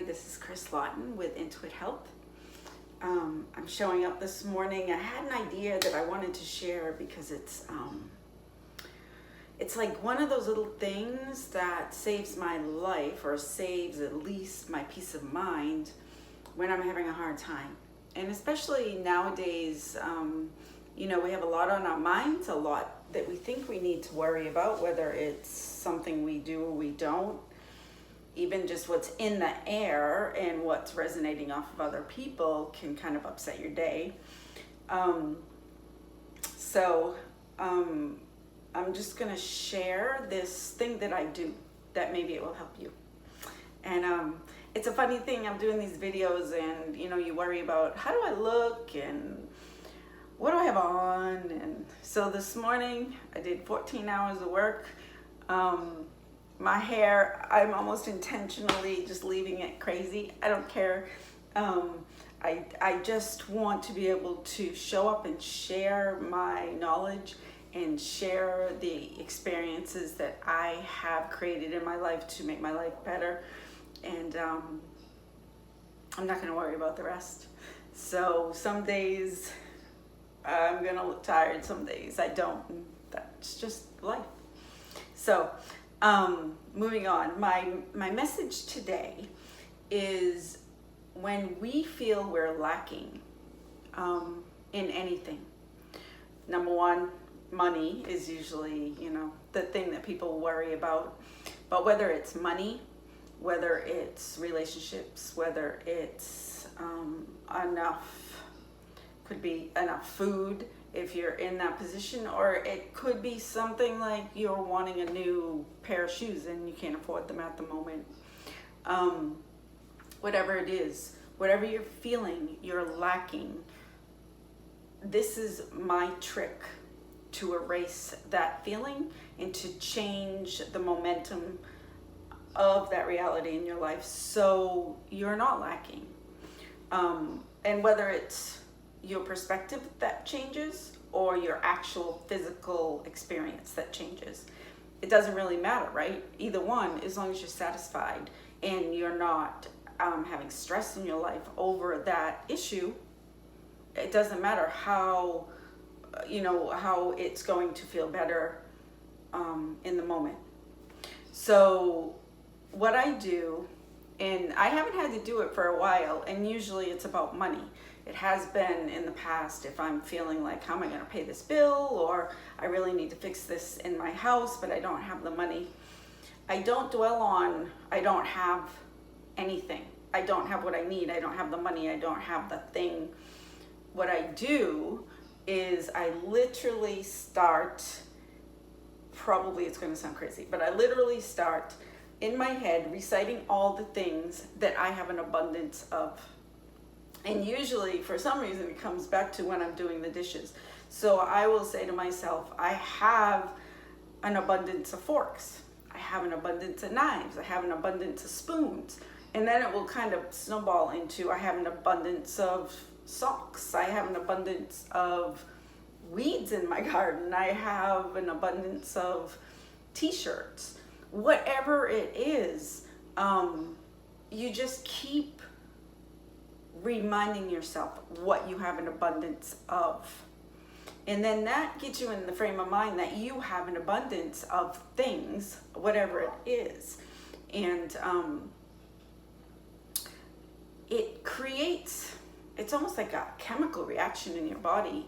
This is Chris Laughton with Intuit Health. I'm showing up this morning. I had an idea that I wanted to share because it's like one of those little things that saves my life, or saves at least my peace of mind when I'm having a hard time. And especially nowadays, we have a lot on our minds, a lot that we think we need to worry about, whether it's something we do or we don't. Even just what's in the air and what's resonating off of other people can kind of upset your day. So I'm just going to share this thing that I do that maybe it will help you. And it's a funny thing, I'm doing these videos and you worry about how do I look and what do I have on. And so this morning I did 14 hours of work. My hair, I'm almost intentionally just leaving it crazy. I don't care. I just want to be able to show up and share my knowledge and share the experiences that I have created in my life to make my life better. And I'm not going to worry about the rest. So some days I'm going to look tired, some days I don't. That's just life. So moving on, my message today is when we feel we're lacking in anything. Number one, money is usually, the thing that people worry about. But whether it's money, whether it's relationships, whether it's could be enough food, if you're in that position, or it could be something like you're wanting a new pair of shoes and you can't afford them at the moment. Whatever it is, whatever you're feeling, you're lacking. This is my trick to erase that feeling and to change the momentum of that reality in your life so you're not lacking. And whether it's your perspective that changes or your actual physical experience that changes, it doesn't really matter, right? Either one, as long as you're satisfied and you're not having stress in your life over that issue, it doesn't matter how it's going to feel better in the moment. So what I do, and I haven't had to do it for a while, and usually it's about money. It has been in the past if I'm feeling like, how am I going to pay this bill? Or I really need to fix this in my house, but I don't have the money. I don't dwell on, I don't have anything. I don't have what I need. I don't have the money. I don't have the thing. What I do is I literally start, probably it's going to sound crazy, but I literally start in my head reciting all the things that I have an abundance of. And usually, for some reason, it comes back to when I'm doing the dishes. So I will say to myself, I have an abundance of forks. I have an abundance of knives. I have an abundance of spoons. And then it will kind of snowball into, I have an abundance of socks. I have an abundance of weeds in my garden. I have an abundance of t-shirts. Whatever it is, you just keep reminding yourself what you have an abundance of. And then that gets you in the frame of mind that you have an abundance of things, whatever it is. And it creates, it's almost like a chemical reaction in your body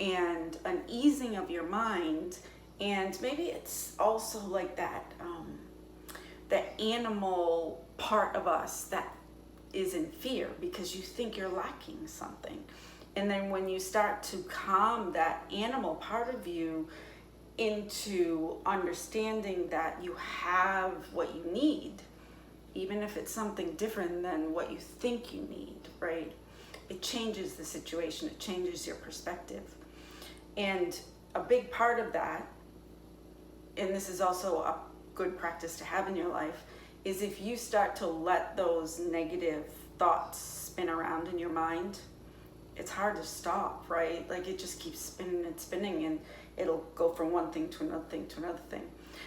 and an easing of your mind. And maybe it's also like that animal part of us that is in fear because you think you're lacking something. And then when you start to calm that animal part of you into understanding that you have what you need, even if it's something different than what you think you need, right? It changes the situation. It changes your perspective. And a big part of that, and this is also a good practice to have in your life, is if you start to let those negative thoughts spin around in your mind, it's hard to stop, right? Like it just keeps spinning and spinning, and it'll go from one thing to another thing to another thing.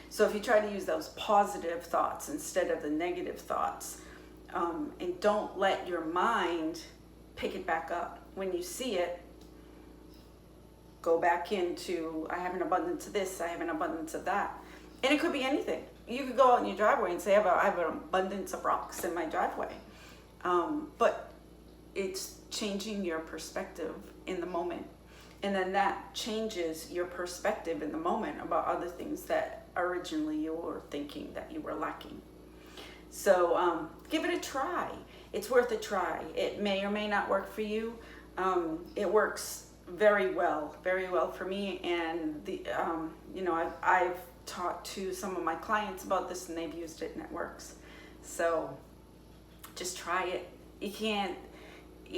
So if you try to use those positive thoughts instead of the negative thoughts, And don't let your mind pick it back up. When you see it, go back into, I have an abundance of this, I have an abundance of that. And it could be anything. You could go out in your driveway and say, I have an abundance of rocks in my driveway. But it's changing your perspective in the moment. And then that changes your perspective in the moment about other things that originally you were thinking that you were lacking. So give it a try. It's worth a try. It may or may not work for you. It works very well for me. And I've talked to some of my clients about this, and they've used it, and it works. So just try it. You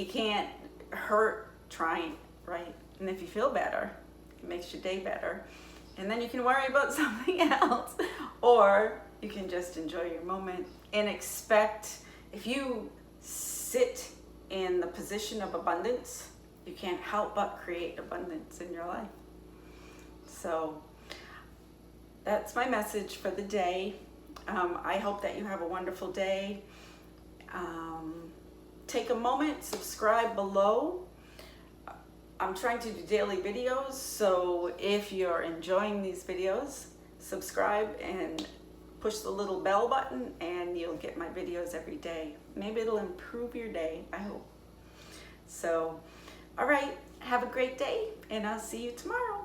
can't hurt trying, right? And if you feel better, it makes your day better. And then you can worry about something else. Or you can just enjoy your moment and expect, if you sit in the position of abundance, you can't help but create abundance in your life. So that's my message for the day. I hope that you have a wonderful day. Take a moment, subscribe below. I'm trying to do daily videos, so if you're enjoying these videos, subscribe and push the little bell button and you'll get my videos every day. Maybe it'll improve your day, I hope. So, all right, have a great day, and I'll see you tomorrow.